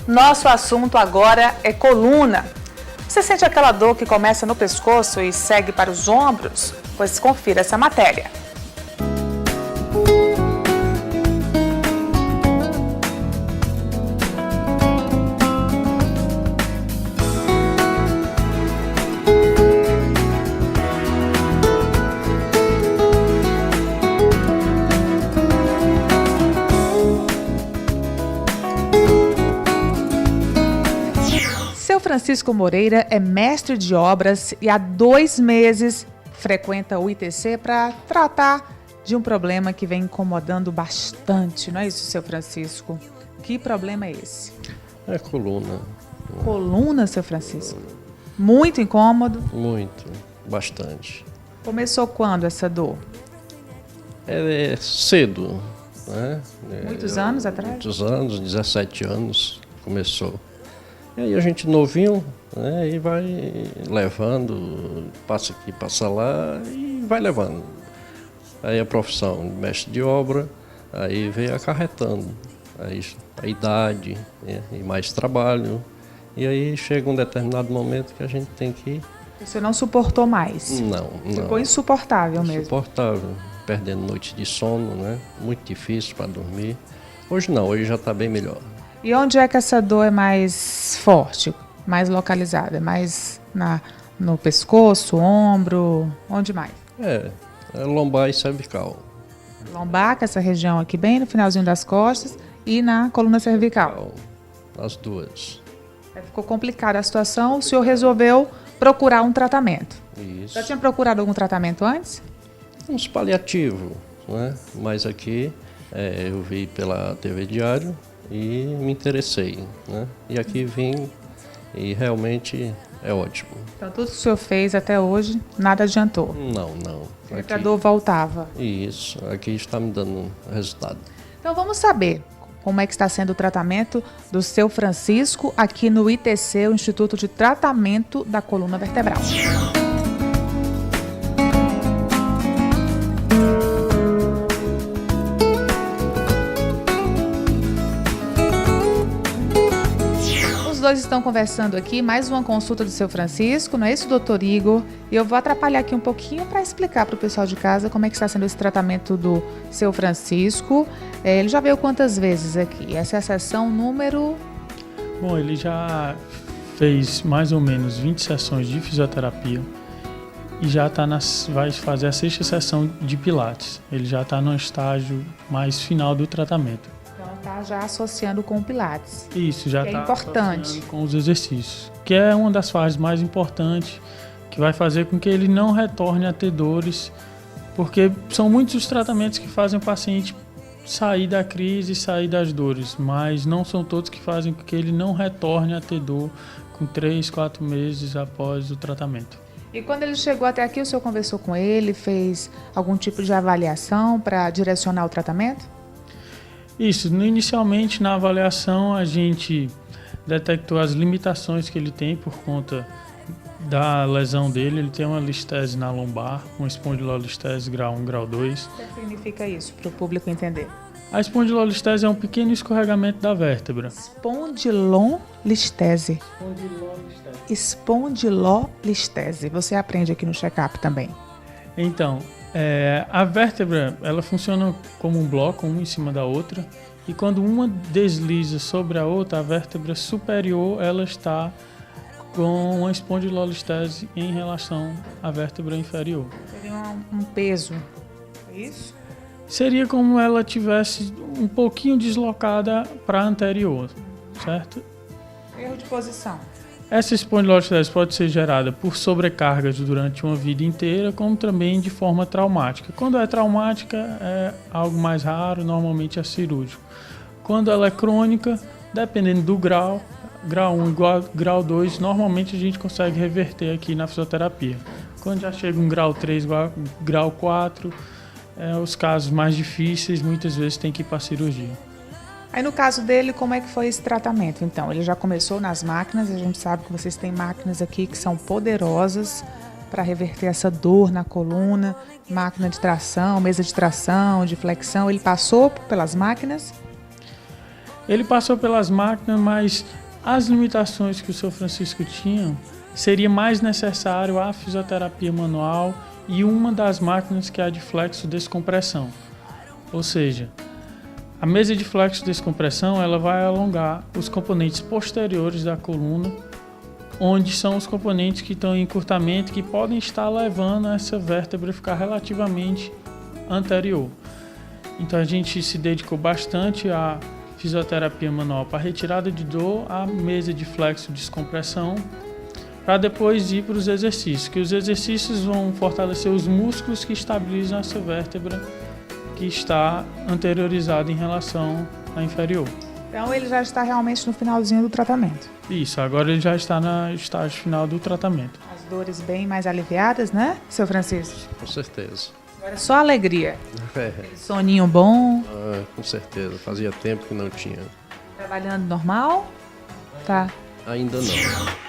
Nosso assunto agora é coluna. Você sente aquela dor que começa no pescoço e segue para os ombros? Pois confira essa matéria. Seu Francisco Moreira é mestre de obras e há 2 meses frequenta o ITC para tratar de um problema que vem incomodando bastante, não é isso, seu Francisco? Que problema é esse? É coluna. Coluna, seu Francisco? Muito incômodo? Muito, bastante. Começou quando essa dor? É cedo, né? Muitos anos atrás? Muitos anos, 17 anos começou. E aí a gente novinho, né, e vai levando, passa aqui, passa lá e vai levando. Aí a profissão de mestre de obra, aí vem acarretando aí a idade, né, e mais trabalho. E aí chega um determinado momento que a gente tem que... Você não suportou mais? Não. Ficou insuportável mesmo? Insuportável, perdendo noites de sono, né? Muito difícil para dormir. Hoje não, hoje já está bem melhor. E onde é que essa dor é mais forte, mais localizada? É mais no pescoço, ombro, onde mais? É lombar e cervical. Lombar, que é essa região aqui bem no finalzinho das costas, e na coluna cervical. As duas. Ficou complicada a situação, o senhor resolveu procurar um tratamento. Isso. Já tinha procurado algum tratamento antes? Uns paliativos, né? Mas aqui eu vi pela TV Diário e me interessei, né? E aqui vim e realmente é ótimo. Então tudo que o senhor fez até hoje, nada adiantou? Não. Aqui, a dor voltava? Isso, aqui está me dando resultado. Então vamos saber como é que está sendo o tratamento do seu Francisco aqui no ITC, o Instituto de Tratamento da Coluna Vertebral. Os dois estão conversando aqui, mais uma consulta do seu Francisco, não é isso, doutor Igor? E eu vou atrapalhar aqui um pouquinho para explicar para o pessoal de casa como é que está sendo esse tratamento do seu Francisco. Ele já veio quantas vezes aqui? Essa é a sessão número... Bom, ele já fez mais ou menos 20 sessões de fisioterapia e já vai fazer a 6ª sessão de pilates. Ele já está no estágio mais final do tratamento. Então está já associando com o pilates. Isso, já está importante com os exercícios, que é uma das fases mais importantes, que vai fazer com que ele não retorne a ter dores, porque são muitos os tratamentos que fazem o paciente sair da crise e sair das dores, mas não são todos que fazem com que ele não retorne a ter dor com 3, 4 meses após o tratamento. E quando ele chegou até aqui, o senhor conversou com ele, fez algum tipo de avaliação para direcionar o tratamento? Isso, inicialmente na avaliação a gente detectou as limitações que ele tem por conta da lesão dele. Ele tem uma listese na lombar, uma espondilolistese grau 1, grau 2. O que significa isso para o público entender? A espondilolistese é um pequeno escorregamento da vértebra. Espondilolistese. Espondilolistese. Você aprende aqui no check-up também. Então, a vértebra ela funciona como um bloco, uma em cima da outra. E quando uma desliza sobre a outra, a vértebra superior ela está com uma espondilolistese em relação à vértebra inferior. Seria um peso, é isso? Seria como ela tivesse um pouquinho deslocada para a anterior, certo? Erro de posição. Essa espondilolistese pode ser gerada por sobrecargas durante uma vida inteira, como também de forma traumática. Quando é traumática, é algo mais raro, normalmente é cirúrgico. Quando ela é crônica, dependendo do grau 1 igual grau 2, normalmente a gente consegue reverter aqui na fisioterapia. Quando já chega um grau 3 igual grau 4, os casos mais difíceis, muitas vezes tem que ir para a cirurgia. Aí no caso dele, como é que foi esse tratamento? Então, ele já começou nas máquinas, a gente sabe que vocês têm máquinas aqui que são poderosas para reverter essa dor na coluna, máquina de tração, mesa de tração, de flexão. Ele passou pelas máquinas? Ele passou pelas máquinas, mas as limitações que o seu Francisco tinha, seria mais necessário a fisioterapia manual e uma das máquinas que é a de flexo-descompressão. Ou seja, a mesa de flexo-descompressão ela vai alongar os componentes posteriores da coluna, onde são os componentes que estão em encurtamento, que podem estar levando essa vértebra a ficar relativamente anterior. Então a gente se dedicou bastante à fisioterapia manual para retirada de dor, a mesa de flexo-descompressão, para depois ir para os exercícios, que os exercícios vão fortalecer os músculos que estabilizam essa vértebra que está anteriorizada em relação à inferior. Então ele já está realmente no finalzinho do tratamento. Isso, agora ele já está no estágio final do tratamento. As dores bem mais aliviadas, né, seu Francisco? Com certeza. Agora é só alegria. É, Soninho bom, com certeza. Fazia tempo que não tinha. trabalhando normal? Tá. Ainda não.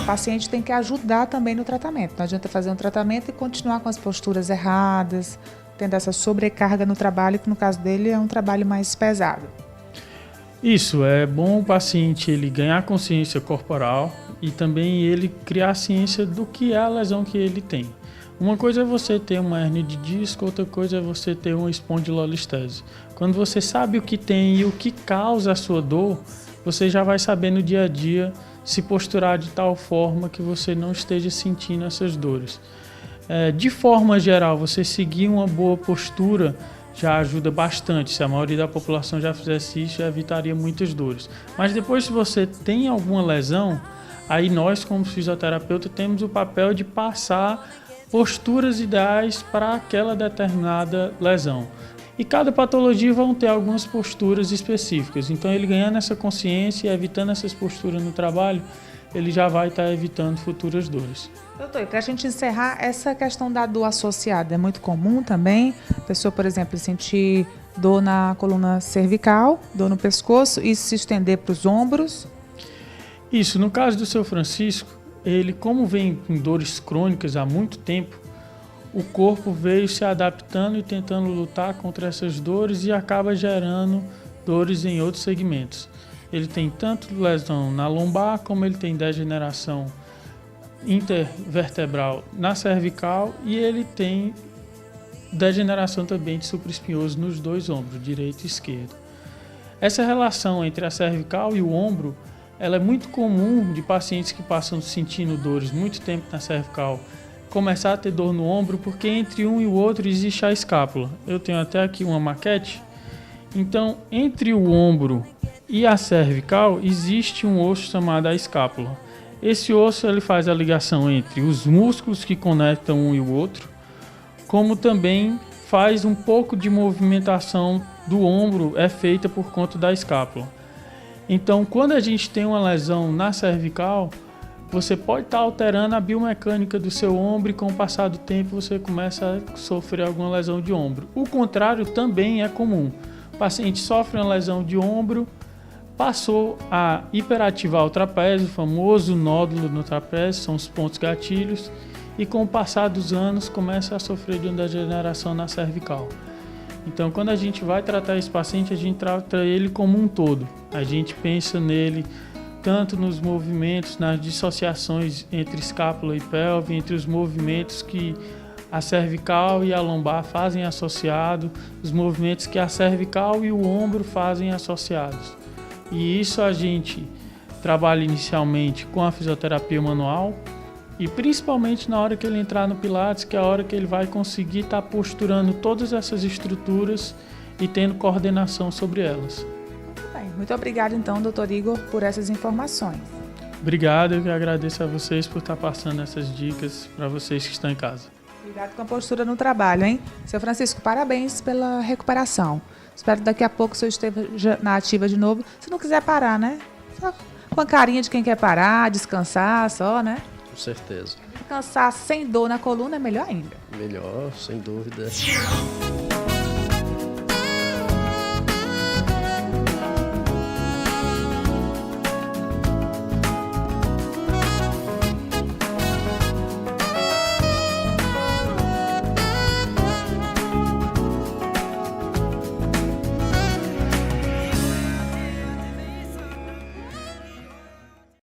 O paciente tem que ajudar também no tratamento. Não adianta fazer um tratamento e continuar com as posturas erradas, tendo essa sobrecarga no trabalho, que no caso dele é um trabalho mais pesado. Isso, é bom o paciente ele ganhar consciência corporal e também ele criar ciência do que é a lesão que ele tem. Uma coisa é você ter uma hérnia de disco, outra coisa é você ter uma espondilolistese. Quando você sabe o que tem e o que causa a sua dor, você já vai saber no dia a dia se posturar de tal forma que você não esteja sentindo essas dores. De forma geral, você seguir uma boa postura já ajuda bastante. Se a maioria da população já fizesse isso, já evitaria muitas dores. Mas depois, se você tem alguma lesão, aí nós, como fisioterapeuta, temos o papel de passar posturas ideais para aquela determinada lesão. E cada patologia vão ter algumas posturas específicas. Então, ele ganhando essa consciência e evitando essas posturas no trabalho, ele já vai estar evitando futuras dores. Doutor, e para a gente encerrar, essa questão da dor associada é muito comum também? A pessoa, por exemplo, sentir dor na coluna cervical, dor no pescoço e se estender para os ombros? Isso, no caso do seu Francisco, ele, como vem com dores crônicas há muito tempo, o corpo veio se adaptando e tentando lutar contra essas dores e acaba gerando dores em outros segmentos. Ele tem tanto lesão na lombar, como ele tem degeneração intervertebral na cervical e ele tem degeneração também de supraespinhoso nos dois ombros, direito e esquerdo. Essa relação entre a cervical e o ombro, ela é muito comum de pacientes que passam sentindo dores muito tempo na cervical, começar a ter dor no ombro, porque entre um e o outro existe a escápula. Eu tenho até aqui uma maquete. Então, entre o ombro e a cervical existe um osso chamado a escápula. Esse osso ele faz a ligação entre os músculos que conectam um e o outro, como também faz um pouco de movimentação do ombro, é feita por conta da escápula. Então, quando a gente tem uma lesão na cervical, você pode estar alterando a biomecânica do seu ombro e com o passar do tempo você começa a sofrer alguma lesão de ombro. O contrário também é comum. O paciente sofre uma lesão de ombro, passou a hiperativar o trapézio, o famoso nódulo no trapézio, são os pontos gatilhos, e com o passar dos anos começa a sofrer de uma degeneração na cervical. Então, quando a gente vai tratar esse paciente, a gente trata ele como um todo. A gente pensa nele tanto nos movimentos, nas dissociações entre escápula e pelve, entre os movimentos que a cervical e a lombar fazem associado, os movimentos que a cervical e o ombro fazem associados. E isso a gente trabalha inicialmente com a fisioterapia manual e principalmente na hora que ele entrar no Pilates, que é a hora que ele vai conseguir estar posturando todas essas estruturas e tendo coordenação sobre elas. Muito obrigada, então, doutor Igor, por essas informações. Obrigado, eu que agradeço a vocês por estar passando essas dicas para vocês que estão em casa. Obrigado com a postura no trabalho, hein? Seu Francisco, parabéns pela recuperação. Espero que daqui a pouco o senhor esteja na ativa de novo. Se não quiser parar, né? Só com a carinha de quem quer parar, descansar só, né? Com certeza. Descansar sem dor na coluna é melhor ainda. Melhor, sem dúvida.